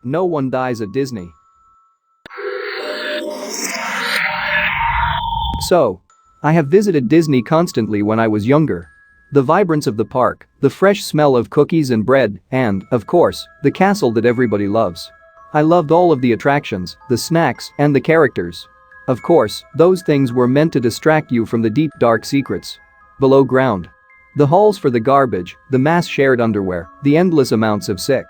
No one dies at Disney. So, I have visited Disney constantly when I was younger. The vibrance of the park, the fresh smell of cookies and bread, and, of course, the castle that everybody loves. I loved all of the attractions, the snacks, and the characters. Of course, those things were meant to distract you from the deep dark secrets below ground. The halls for the garbage, the mass shared underwear, the endless amounts of sick.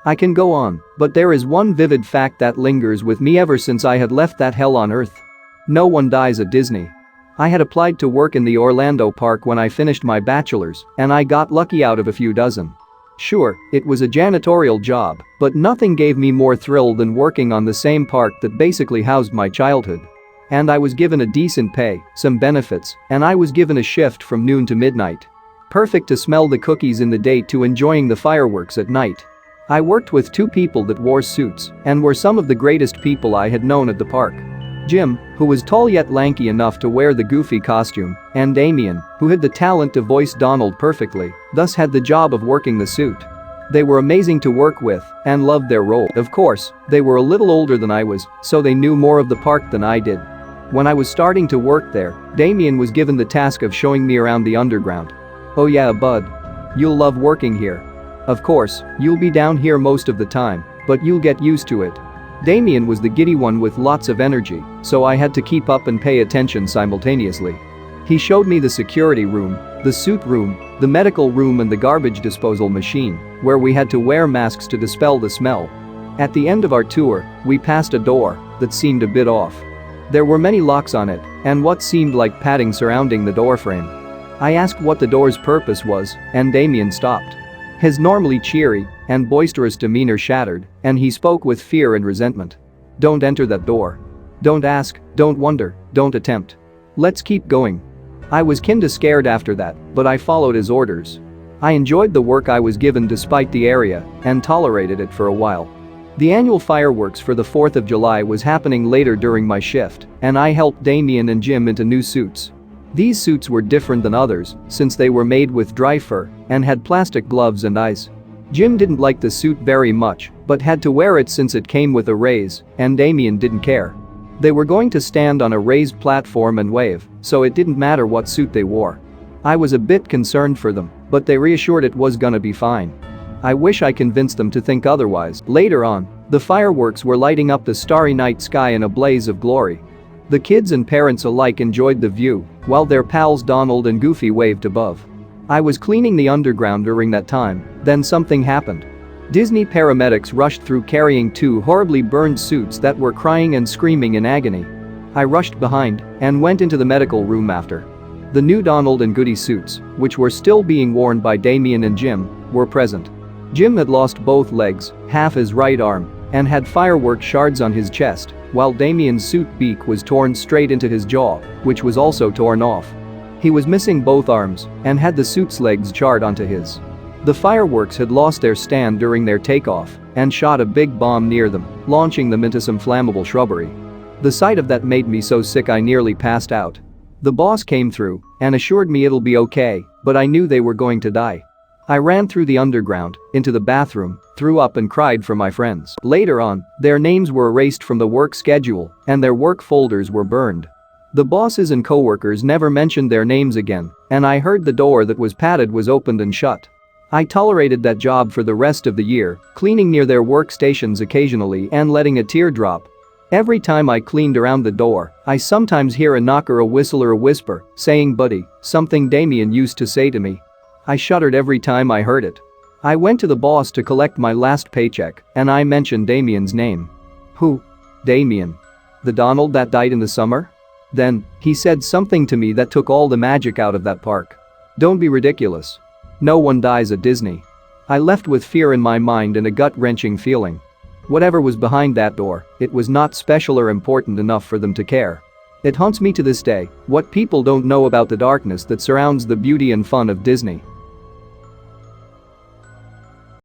I can go on, but there is one vivid fact that lingers with me ever since I had left that hell on earth. No one dies at Disney. I had applied to work in the Orlando park when I finished my bachelor's, and I got lucky out of a few dozen. Sure, it was a janitorial job, but nothing gave me more thrill than working on the same park that basically housed my childhood. And I was given a decent pay, some benefits, and I was given a shift from noon to midnight. Perfect to smell the cookies in the day to enjoying the fireworks at night. I worked with two people that wore suits and were some of the greatest people I had known at the park. Jim, who was tall yet lanky enough to wear the goofy costume, and Damien, who had the talent to voice Donald perfectly, thus had the job of working the suit. They were amazing to work with and loved their role. Of course, they were a little older than I was, so they knew more of the park than I did. When I was starting to work there, Damien was given the task of showing me around the underground. Oh yeah, bud. You'll love working here. Of course, you'll be down here most of the time, but you'll get used to it. Damien was the giddy one with lots of energy, so I had to keep up and pay attention simultaneously. He showed me the security room, the suit room, the medical room and the garbage disposal machine, where we had to wear masks to dispel the smell. At the end of our tour, we passed a door that seemed a bit off. There were many locks on it and what seemed like padding surrounding the doorframe. I asked what the door's purpose was, and Damien stopped. His normally cheery and boisterous demeanor shattered, and he spoke with fear and resentment. Don't enter that door. Don't ask, don't wonder, don't attempt. Let's keep going. I was kinda scared after that, but I followed his orders. I enjoyed the work I was given despite the area and tolerated it for a while. The annual fireworks for the 4th of July was happening later during my shift, and I helped Damien and Jim into new suits. These suits were different than others since they were made with dry fur and had plastic gloves and eyes. Jim didn't like the suit very much but had to wear it since it came with a raise, and Damien didn't care. They were going to stand on a raised platform and wave, so it didn't matter what suit they wore. I was a bit concerned for them, but they reassured it was gonna be fine. I wish I convinced them to think otherwise. Later on, the fireworks were lighting up the starry night sky in a blaze of glory. The kids and parents alike enjoyed the view, while their pals Donald and Goofy waved above. I was cleaning the underground during that time, then something happened. Disney paramedics rushed through carrying two horribly burned suits that were crying and screaming in agony. I rushed behind and went into the medical room after. The new Donald and Goofy suits, which were still being worn by Damien and Jim, were present. Jim had lost both legs, half his right arm, and had firework shards on his chest, while Damien's suit beak was torn straight into his jaw, which was also torn off. He was missing both arms and had the suit's legs charred onto his. The fireworks had lost their stand during their takeoff and shot a big bomb near them, launching them into some flammable shrubbery. The sight of that made me so sick I nearly passed out. The boss came through and assured me it'll be okay, but I knew they were going to die. I ran through the underground, into the bathroom, threw up and cried for my friends. Later on, their names were erased from the work schedule and their work folders were burned. The bosses and coworkers never mentioned their names again, and I heard the door that was padded was opened and shut. I tolerated that job for the rest of the year, cleaning near their workstations occasionally and letting a tear drop. Every time I cleaned around the door, I sometimes hear a knock or a whistle or a whisper, saying buddy, something Damien used to say to me. I shuddered every time I heard it. I went to the boss to collect my last paycheck, and I mentioned Damien's name. Who? Damien. The Donald that died in the summer? Then, he said something to me that took all the magic out of that park. Don't be ridiculous. No one dies at Disney. I left with fear in my mind and a gut-wrenching feeling. Whatever was behind that door, it was not special or important enough for them to care. It haunts me to this day, what people don't know about the darkness that surrounds the beauty and fun of Disney.